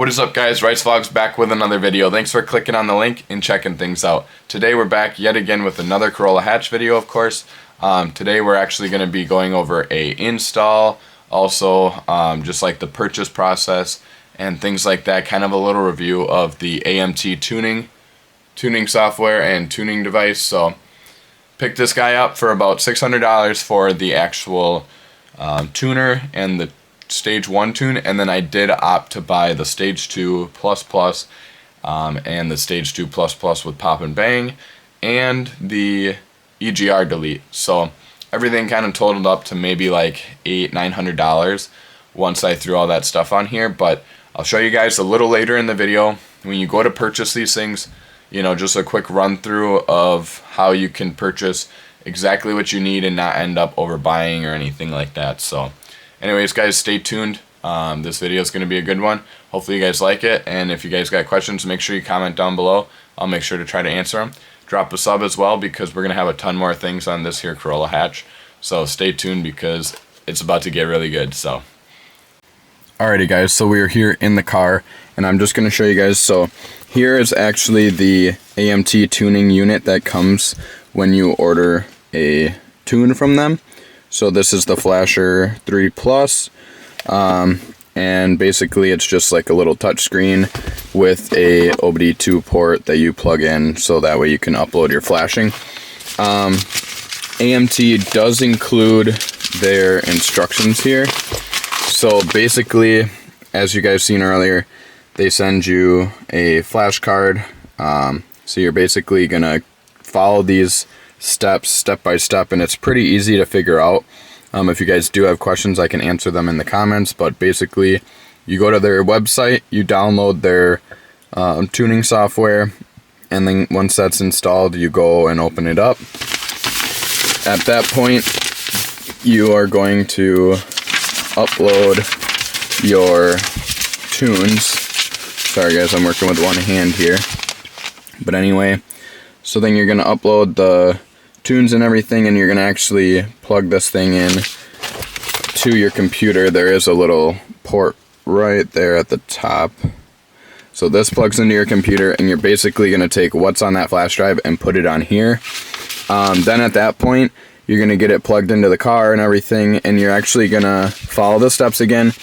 What is up, guys? Rice Vlogs back with another video. Thanks for clicking on the link and checking things out. Today we're back yet again with another Corolla hatch video, of course. Today we're actually going to be going over a install, also just like the purchase process and things like that. Kind of a little review of the AMT tuning software and tuning device. So picked this guy up for about $600 for the actual tuner and the Stage 1 tune, and then I did opt to buy the Stage 2 Plus and the Stage 2 Plus with Pop and Bang and the EGR Delete. So everything kind of totaled up to maybe like $800-900 once I threw all that stuff on here, but I'll show you guys a little later in the video when you go to purchase these things, you know, just a quick run through of how you can purchase exactly what you need and not end up overbuying or anything like that. So anyways, guys, stay tuned. This video is going to be a good one. Hopefully you guys like it, and if you guys got questions, make sure you comment down below. I'll make sure to try to answer them. Drop a sub as well, because we're going to have a ton more things on this here Corolla hatch. So stay tuned, because it's about to get really good. So alrighty, guys, so we are here in the car, and I'm just going to show you guys. So here is actually the AMT tuning unit that comes when you order a tune from them. So this is the Flasher 3 Plus, and basically it's just like a little touch screen with a OBD2 port that you plug in, so that way you can upload your flashing. AMT does include their instructions here. So basically, as you guys seen earlier, they send you a flash card. So you're basically gonna follow these steps step by step, and it's pretty easy to figure out. If you guys do have questions, I can answer them in the comments, but basically you go to their website, you download their tuning software, and then once that's installed, you go and open it up. At that point, you are going to upload your tunes. Sorry guys, I'm working with one hand here, but anyway, so then you're going to upload the tunes and everything, and you're going to actually plug this thing in to your computer. There is a little port right there at the top. So this plugs into your computer, and you're basically going to take what's on that flash drive and put it on here. Then at that point, you're going to get it plugged into the car and everything, and you're actually going to follow the steps again.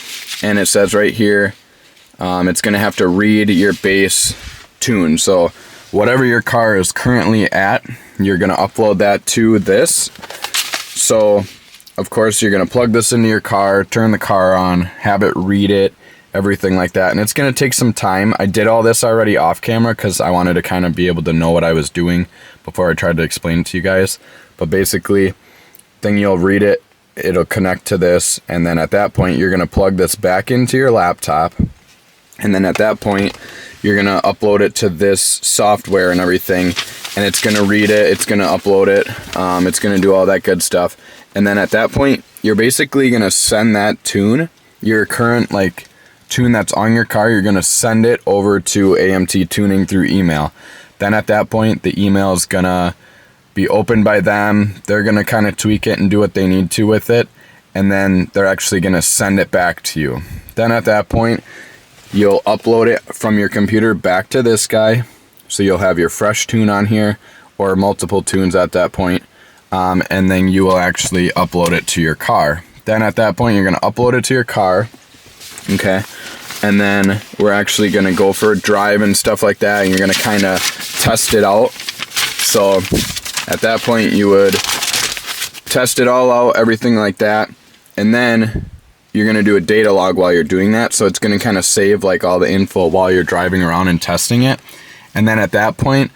And it says right here, it's going to have to read your base tune. So whatever your car is currently at, you're going to upload that to this. So of course you're going to plug this into your car, turn the car on, have it read it, everything like that. And it's going to take some time. I did all this already off camera because I wanted to kind of be able to know what I was doing before I tried to explain it to you guys. But basically, then you'll read it, it'll connect to this, and then at that point you're going to plug this back into your laptop. And then at that point, you're going to upload it to this software and everything, and it's going to read it, it's going to upload it, it's going to do all that good stuff. And then at that point, you're basically going to send that tune, your current like tune that's on your car, you're going to send it over to AMT Tuning through email. Then at that point, the email is going to be opened by them. They're going to kind of tweak it and do what they need to with it, and then they're actually going to send it back to you. Then at that point, you'll upload it from your computer back to this guy, so you'll have your fresh tune on here, or multiple tunes at that point, and then you will actually upload it to your car. Then at that point, you're going to upload it to your car, okay, and then we're actually going to go for a drive and stuff like that, and you're going to kind of test it out. So at that point, you would test it all out, everything like that, and then you're going to do a data log while you're doing that. So it's going to kind of save like all the info while you're driving around and testing it. And then at that point,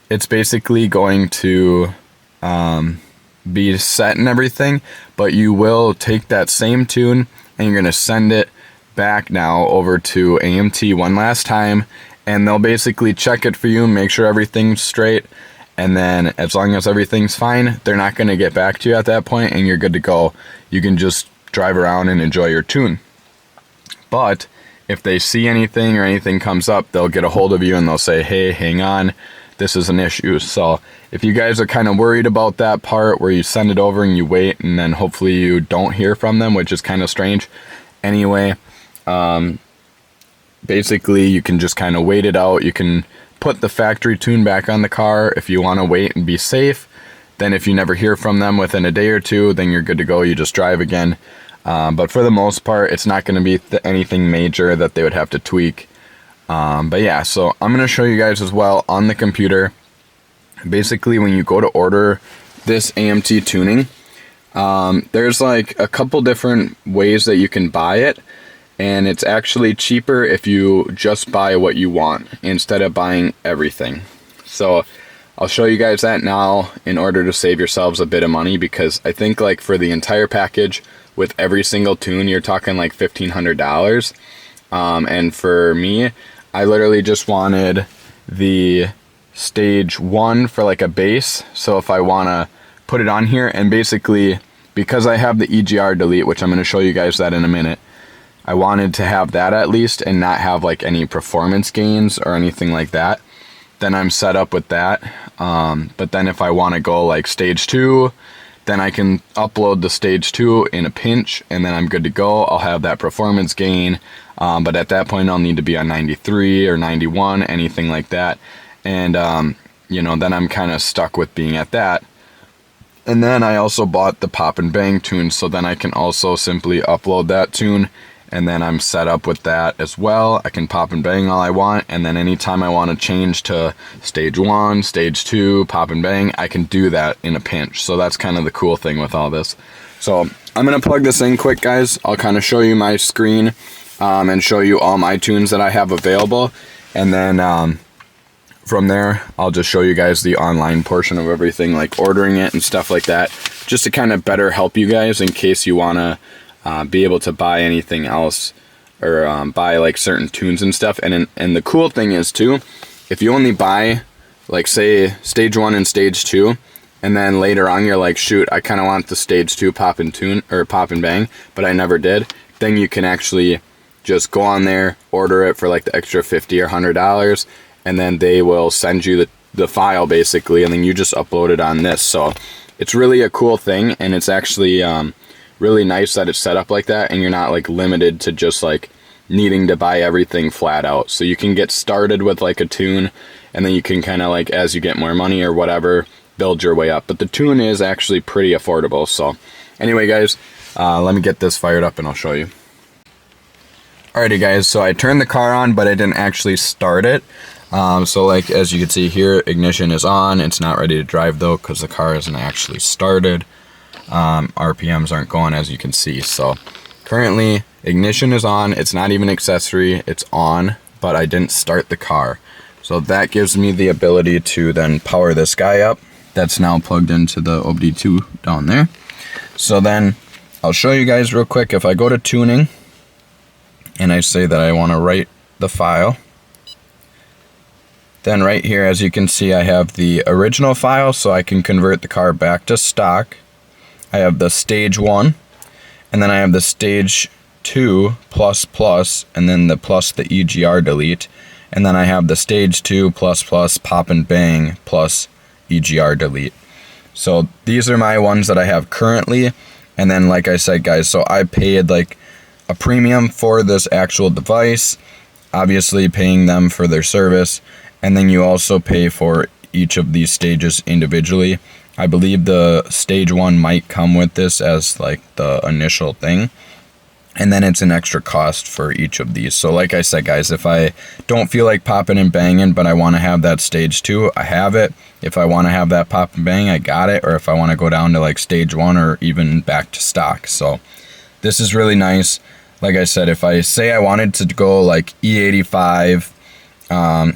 it's basically going to be set and everything, but you will take that same tune and you're going to send it back now over to AMT one last time, and they'll basically check it for you, make sure everything's straight. And then as long as everything's fine, they're not going to get back to you at that point, and you're good to go. You can just drive around and enjoy your tune. But if they see anything or anything comes up, they'll get a hold of you and they'll say, hey, hang on, this is an issue. So if you guys are kind of worried about that part where you send it over and you wait and then hopefully you don't hear from them, which is kind of strange anyway, basically you can just kind of wait it out. You can put the factory tune back on the car if you want to wait and be safe. Then if you never hear from them within a day or two, then you're good to go. You just drive again. But for the most part, it's not going to be anything major that they would have to tweak. But yeah, so I'm going to show you guys as well on the computer. Basically, when you go to order this AMT tuning, there's like a couple different ways that you can buy it. And it's actually cheaper if you just buy what you want instead of buying everything. So I'll show you guys that now in order to save yourselves a bit of money, because I think like for the entire package with every single tune, you're talking like $1,500. And for me, I literally just wanted the stage 1 for like a base. So if I want to put it on here, and basically because I have the EGR Delete, which I'm going to show you guys that in a minute, I wanted to have that at least and not have like any performance gains or anything like that. Then I'm set up with that. But then if I want to go like stage 2, then I can upload the stage 2 in a pinch, and then I'm good to go. I'll have that performance gain. But at that point I'll need to be on 93 or 91, anything like that. And, you know, then I'm kind of stuck with being at that. And then I also bought the pop and bang tune, so then I can also simply upload that tune, and then I'm set up with that as well. I can pop and bang all I want, and then anytime I want to change to stage 1, stage 2, pop and bang, I can do that in a pinch. So that's kind of the cool thing with all this. So I'm going to plug this in quick, guys. I'll kind of show you my screen and show you all my tunes that I have available, and then from there, I'll just show you guys the online portion of everything, like ordering it and stuff like that, just to kind of better help you guys in case you want to be able to buy anything else, or buy like certain tunes and stuff. And the cool thing is too, if you only buy like say stage 1 and stage 2, and then later on you're like, shoot, I kind of want the stage 2 pop and tune or pop and bang, but I never did, then you can actually just go on there, order it for like the extra $50 or $100, and then they will send you the file basically, and then you just upload it on this. So it's really a cool thing, and it's actually really nice that it's set up like that, and you're not like limited to just like needing to buy everything flat out. So you can get started with like a tune, and then you can kind of like, as you get more money or whatever, build your way up. But the tune is actually pretty affordable. So anyway, guys, let me get this fired up and I'll show you. Alrighty guys, so I turned the car on, but I didn't actually start it. So like as you can see here, ignition is on. It's not ready to drive though, because the car isn't actually started. RPMs aren't going, as you can see. So currently ignition is on. It's not even accessory, it's on, but I didn't start the car. So that gives me the ability to then power this guy up. That's now plugged into the OBD2 down there. So then I'll show you guys real quick. If I go to tuning and I say that I want to write the file, then right here, as you can see, I have the original file, so I can convert the car back to stock. I have the stage 1, and then I have the stage 2 plus plus, and then the plus the EGR delete, and then I have the stage 2 plus plus pop and bang plus EGR delete. So these are my ones that I have currently, and then like I said, guys, so I paid like a premium for this actual device, obviously paying them for their service. And then you also pay for each of these stages individually. I believe the stage 1 might come with this as like the initial thing. And then it's an extra cost for each of these. So like I said, guys, if I don't feel like popping and banging, but I want to have that stage 2, I have it. If I want to have that pop and bang, I got it. Or if I want to go down to like stage 1 or even back to stock. So this is really nice. Like I said, if I say I wanted to go like E85,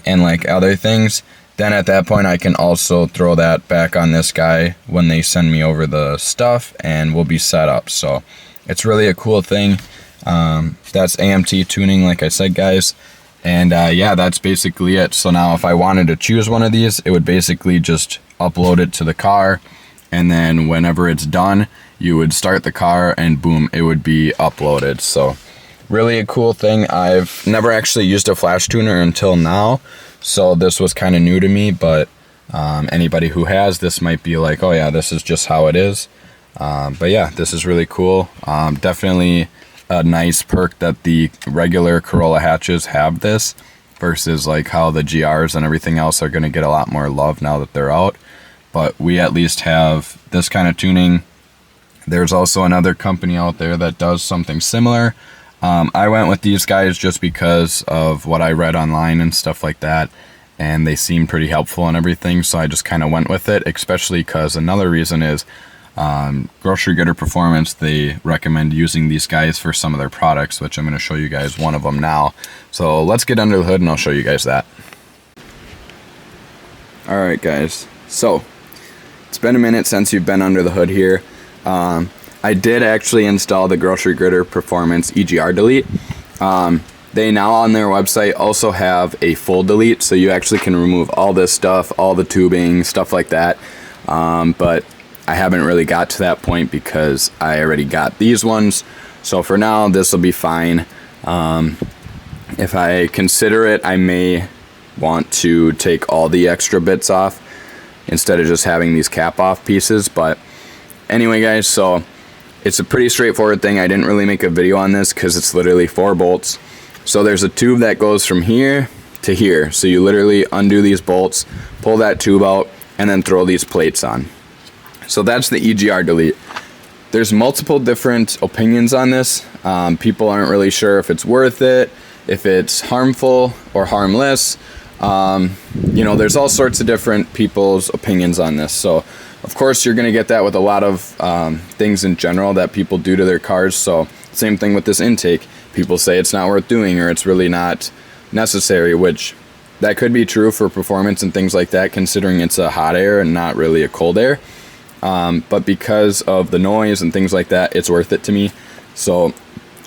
and like other things, then at that point I can also throw that back on this guy when they send me over the stuff, and we'll be set up. So it's really a cool thing. That's AMT tuning, like I said, guys. And yeah, that's basically it. So now if I wanted to choose one of these, it would basically just upload it to the car, and then whenever it's done, you would start the car and boom, it would be uploaded. So really a cool thing. I've never actually used a flash tuner until now, so this was kind of new to me, but anybody who has this might be like, oh yeah, this is just how it is. But yeah, this is really cool. Definitely a nice perk that the regular Corolla hatches have this, versus like how the GRs and everything else are going to get a lot more love now that they're out. But we at least have this kind of tuning. There's also another company out there that does something similar. I went with these guys just because of what I read online and stuff like that, and they seem pretty helpful and everything, so I just kind of went with it, especially because another reason is Grocery Getter Performance, they recommend using these guys for some of their products, which I'm going to show you guys one of them now. So let's get under the hood and I'll show you guys that. Alright guys, so it's been a minute since you've been under the hood here. I did actually install the Grocery Getter Performance EGR Delete. They now on their website also have a full delete, so you actually can remove all this stuff, all the tubing, stuff like that. But I haven't really got to that point because I already got these ones. So for now, this will be fine. If I consider it, I may want to take all the extra bits off instead of just having these cap off pieces. But anyway guys, so it's a pretty straightforward thing. I didn't really make a video on this because it's literally 4 bolts. So there's a tube that goes from here to here. So you literally undo these bolts, pull that tube out, and then throw these plates on. So that's the EGR Delete. There's multiple different opinions on this. People aren't really sure if it's worth it, if it's harmful or harmless. You know, there's all sorts of different people's opinions on this. So of course you're going to get that with a lot of things in general that people do to their cars. So same thing with this intake. People say it's not worth doing or it's really not necessary, which that could be true for performance and things like that, considering it's a hot air and not really a cold air. But because of the noise and things like that, it's worth it to me. So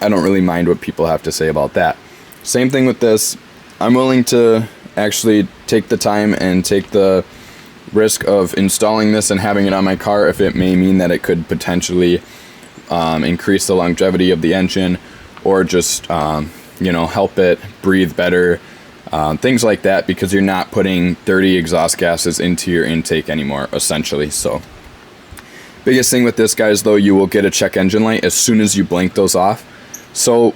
I don't really mind what people have to say about that. Same thing with this. I'm willing to actually take the time and take the risk of installing this and having it on my car if it may mean that it could potentially increase the longevity of the engine, or just you know, help it breathe better, things like that, because you're not putting dirty exhaust gases into your intake anymore, essentially. So biggest thing with this, guys, though, you will get a check engine light as soon as you blink those off. So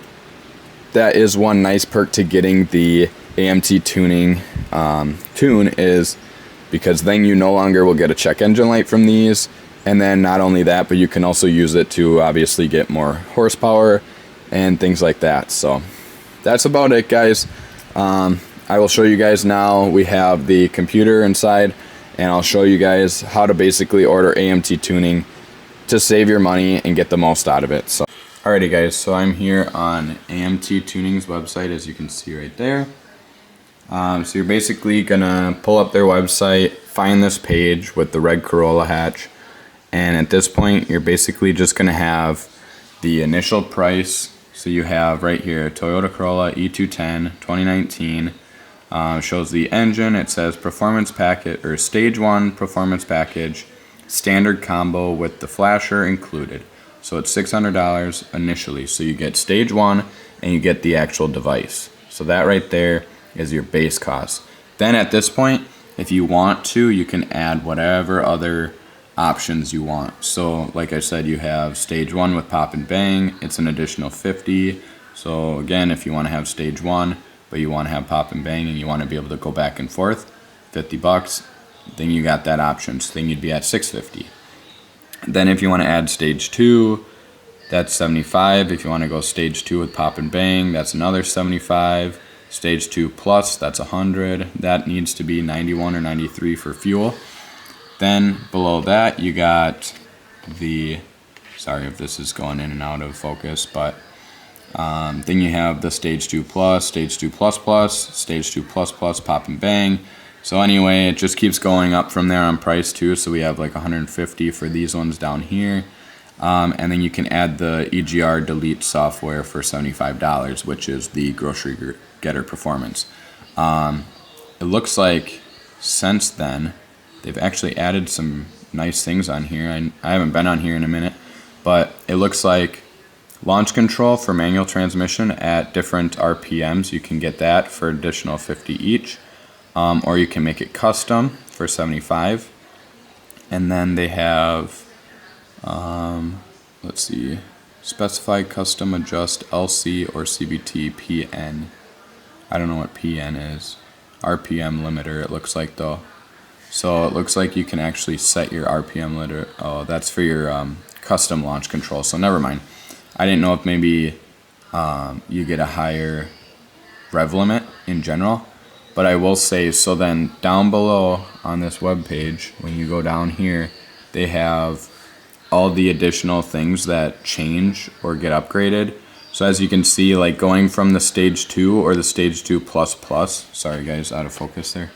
that is one nice perk to getting the AMT tuning tune, is because then you no longer will get a check engine light from these. And then not only that, but you can also use it to obviously get more horsepower and things like that. So that's about it, guys. I will show you guys now. We have the computer inside, and I'll show you guys how to basically order AMT tuning to save your money and get the most out of it. So alrighty guys, so I'm here on AMT Tuning's website, as you can see right there. So you're basically gonna pull up their website, find this page with the red Corolla hatch, and at this point you're basically just gonna have the initial price. So you have right here Toyota Corolla E210 2019. Shows the engine. It says performance package, or stage 1 performance package, standard combo with the flasher included. So it's $600 initially. So you get stage 1 and you get the actual device. So that right there is your base cost. Then at this point, if you want to, you can add whatever other options you want. So like I said, you have stage 1 with pop and bang. It's an additional $50. So again, if you want to have stage 1 but you want to have pop and bang and you want to be able to go back and forth, $50, then you got that option. So then you'd be at $650. Then if you want to add stage 2, that's $75. If you want to go stage 2 with pop and bang, that's another $75. Stage 2 plus, that's $100. That needs to be $91 or $93 for fuel. Then below that you got the, sorry if this is going in and out of focus, but then you have the stage 2 plus, stage 2 plus plus, stage 2 plus plus, pop and bang. So anyway, it just keeps going up from there on price too. So we have like $150 for these ones down here. And then you can add the EGR Delete software for $75, which is the Grocery Getter Performance. It looks like since then, they've actually added some nice things on here. I haven't been on here in a minute, but it looks like launch control for manual transmission at different RPMs. You can get that for additional $50 each, or you can make it custom for $75. And then they have, let's see, Specify custom adjust LC or CBT PN. I don't know what PN is. RPM limiter it looks like though. So it looks like you can actually set your RPM limiter. Oh, that's for your custom launch control. So never mind. I didn't know if maybe you get a higher rev limit in general. But I will say, so then down below on this web page, when you go down here, they have all the additional things that change or get upgraded. So as you can see, like going from the stage 2 or the stage 2 plus plus, sorry guys, out of focus there.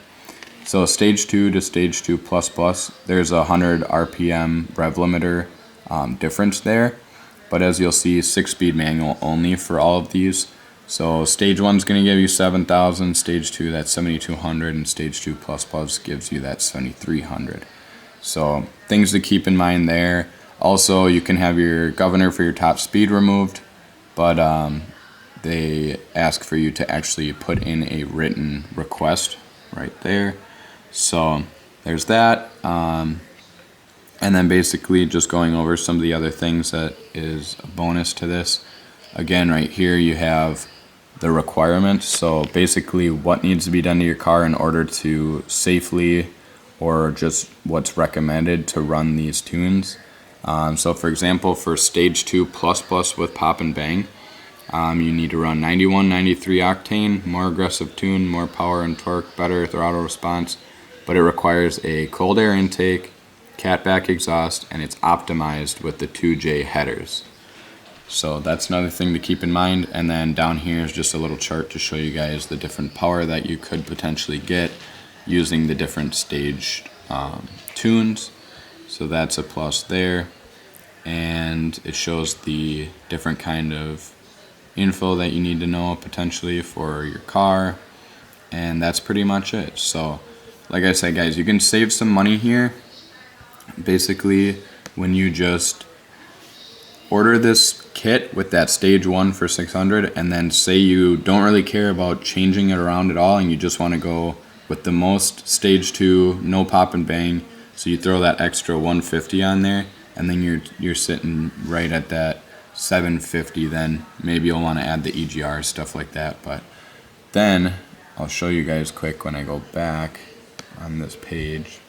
So stage 2 to stage 2 plus plus, there's a 100 RPM rev limiter difference there. But as you'll see, 6-speed manual only for all of these. So stage 1 is going to give you 7,000, stage 2 that's 7,200, and stage 2 plus plus gives you that 7,300. So things to keep in mind there. Also, you can have your governor for your top speed removed, but they ask for you to actually put in a written request right there. So there's that. And then basically just going over some of the other things that is a bonus to this. Again, right here you have the requirements. So basically what needs to be done to your car in order to safely, or just what's recommended to run these tunes. So for example, for stage 2 plus plus with pop and bang, you need to run 91, 93 octane, more aggressive tune, more power and torque, better throttle response, but it requires a cold air intake, catback exhaust, and it's optimized with the 2J headers. So that's another thing to keep in mind. And then down here is just a little chart to show you guys the different power that you could potentially get using the different stage tunes. So that's a plus there. And it shows the different kind of info that you need to know potentially for your car. And that's pretty much it. So like I said, guys, you can save some money here. Basically, when you just order this kit with that stage 1 for 600, and then say you don't really care about changing it around at all and you just want to go with the most stage 2, no pop and bang, so you throw that extra 150 on there, and then you're sitting right at that 750. Then maybe you'll want to add the EGR, stuff like that. But then I'll show you guys quick when I go back on this page.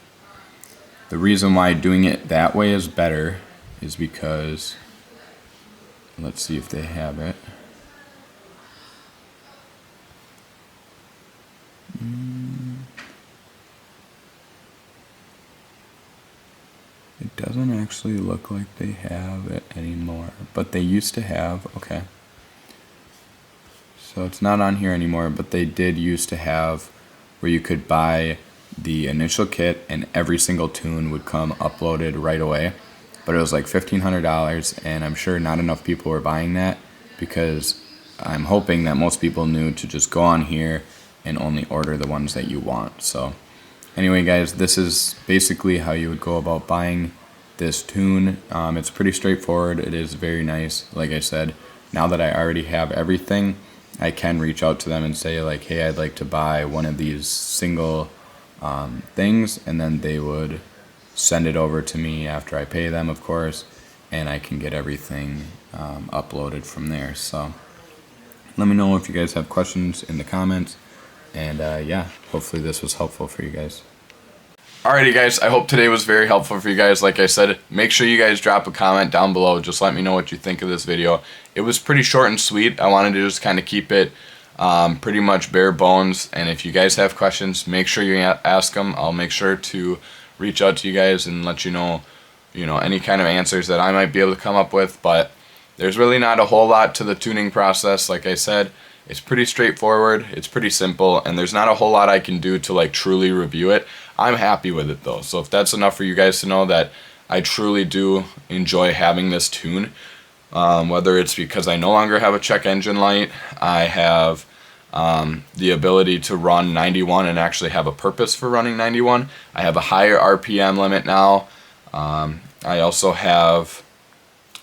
The reason why doing it that way is better is because, let's see if they have it. It doesn't actually look like they have it anymore, but they used to have. Okay. So it's not on here anymore, but they did used to have where you could buy the initial kit and every single tune would come uploaded right away. But it was like $1,500, and I'm sure not enough people were buying that, because I'm hoping that most people knew to just go on here and only order the ones that you want. So anyway, guys, this is basically how you would go about buying this tune. It's pretty straightforward. It is very nice. Like I said, now that I already have everything, I can reach out to them and say like, hey, I'd like to buy one of these single things, and then they would send it over to me after I pay them, of course, and I can get everything uploaded from there. So let me know if you guys have questions in the comments, and yeah, hopefully this was helpful for you guys. Alrighty guys, I hope today was very helpful for you guys. Like I said, make sure you guys drop a comment down below. Just let me know what you think of this video. It was pretty short and sweet. I wanted to just kind of keep it pretty much bare bones, and if you guys have questions, make sure you ask them. I'll make sure to reach out to you guys and let you know any kind of answers that I might be able to come up with. But there's really not a whole lot to the tuning process. Like I said, it's pretty straightforward, it's pretty simple, and there's not a whole lot I can do to like truly review it. I'm happy with it though, so if that's enough for you guys to know that I truly do enjoy having this tune, whether it's because I no longer have a check engine light, I have the ability to run 91 and actually have a purpose for running 91. I have a higher RPM limit now. I also have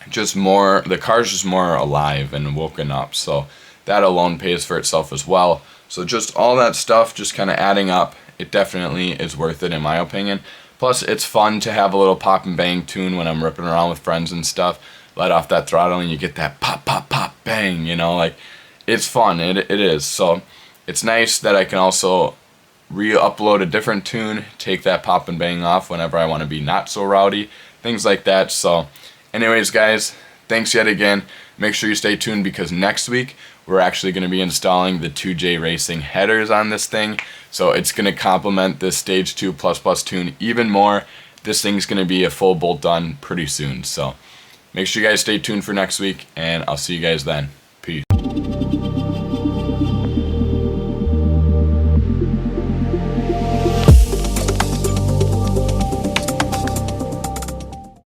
just more, the car's just more alive and woken up, so that alone pays for itself as well. So just all that stuff just kind of adding up, it definitely is worth it in my opinion. Plus it's fun to have a little pop and bang tune when I'm ripping around with friends and stuff. let off that throttle and you get that pop, pop, pop, bang, you know, like, it's fun, it is. So it's nice that I can also re-upload a different tune, take that pop and bang off whenever I want to be not so rowdy, things like that. So anyways, guys, thanks yet again. Make sure you stay tuned, because next week we're actually going to be installing the 2J Racing headers on this thing. So it's going to complement this Stage 2 Plus Plus tune even more. This thing's going to be a full bolt done pretty soon. So make sure you guys stay tuned for next week, and I'll see you guys then. Peace.